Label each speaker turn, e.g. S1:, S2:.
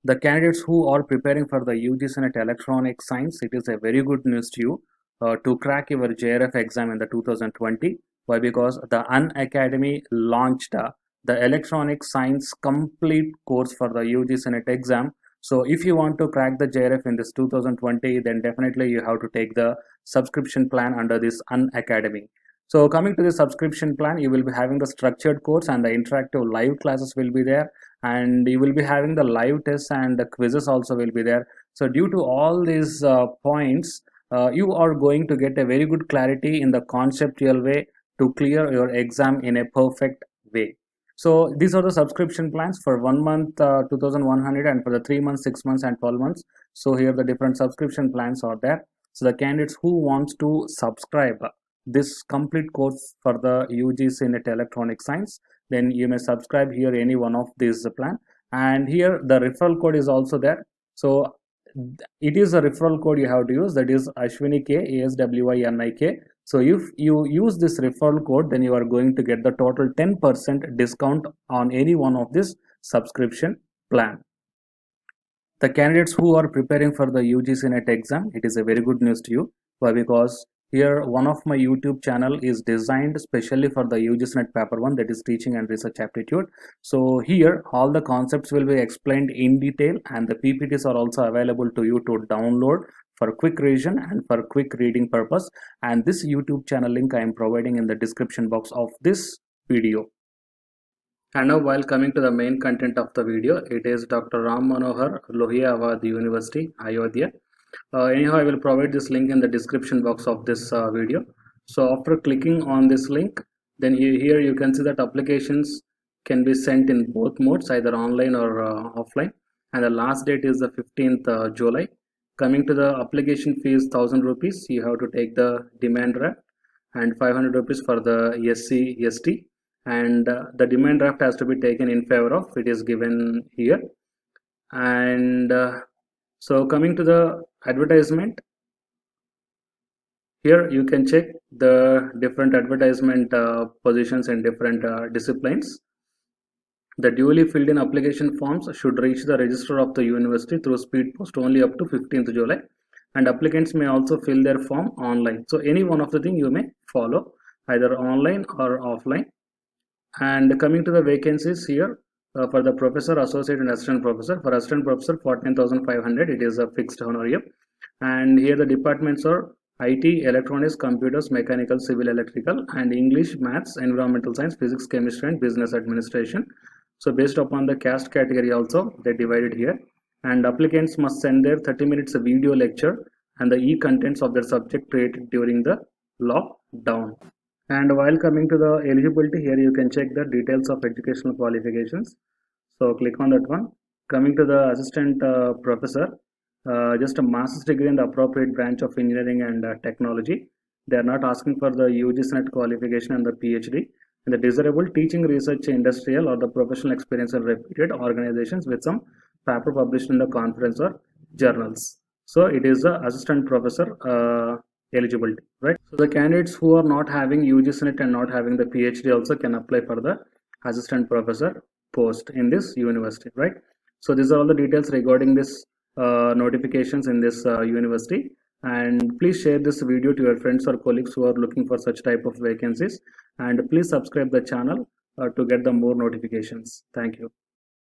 S1: The candidates who are preparing for the UGC NET Electronic Science, it is a very good news to you to crack your JRF exam in the 2020. Why? Because the Unacademy launched the Electronic Science complete course for the UGC NET exam. So if you want to crack the JRF in this 2020, then definitely you have to take the subscription plan under this Unacademy. So coming to the subscription plan, you will be having the structured course and the interactive live classes will be there, and you will be having the live tests and the quizzes also will be there. So due to all these points, you are going to get a very good clarity in the conceptual way to clear your exam in a perfect way. So these are the subscription plans for 1 month 2100, and for the 3 months, 6 months and 12 months. So here the different subscription plans are there. So the candidates who wants to subscribe this complete course for the UGC NET Electronic Science, then you may subscribe here any one of these plan, and here the referral code is also there. So it is a referral code you have to use, that is Ashwini K, ASWINIK. So if you use this referral code, then you are going to get the total 10% discount on any one of this subscription plan. The candidates who are preparing for the UGC NET exam, it is a very good news to you. Why? Because here one of my YouTube channel is designed specially for the UGC NET paper 1, that is teaching and research aptitude. So here all the concepts will be explained in detail, and the PPTs are also available to you to download for quick revision and for quick reading purpose. And this YouTube channel link I am providing in the description box of this video. And now, while coming to the main content of the video, it is Dr. Ram Manohar Lohia Awadh University, Ayodhya. Anyhow, I will provide this link in the description box of this video. So after clicking on this link, then here you can see that applications can be sent in both modes, either online or offline. And the last date is the 15th July. Coming to the application fee is 1000 rupees. You have to take the demand draft, and 500 rupees for the SC ST. And the demand draft has to be taken in favor of, it is given here. And so coming to the advertisement, here you can check the different advertisement positions in different disciplines. The duly filled in application forms should reach the register of the university through speed post only up to 15th July, and applicants may also fill their form online. So any one of the thing you may follow, either online or offline. And coming to the vacancies here, for the professor, associate and assistant professor. For assistant professor, 14,500, it is a fixed honorarium. And here the departments are IT, electronics, computers, mechanical, civil, electrical, and English, maths, environmental science, physics, chemistry, and business administration. So based upon the caste category also, they divided here. And applicants must send their 30 minutes of video lecture and the e-contents of their subject created during the lockdown. And while coming to the eligibility, here you can check the details of educational qualifications. So click on that one. Coming to the assistant professor, just a master's degree in the appropriate branch of engineering and technology. They are not asking for the UGC NET qualification and the PhD. And the desirable teaching, research, industrial or the professional experience in reputed organizations with some paper published in the conference or journals. So it is the assistant professor eligibility, right? So the candidates who are not having UGC NET and not having the PhD also can apply for the assistant professor post in this university, right? So these are all the details regarding this notifications in this university. And please share this video to your friends or colleagues who are looking for such type of vacancies, and please subscribe the channel to get the more notifications. Thank you.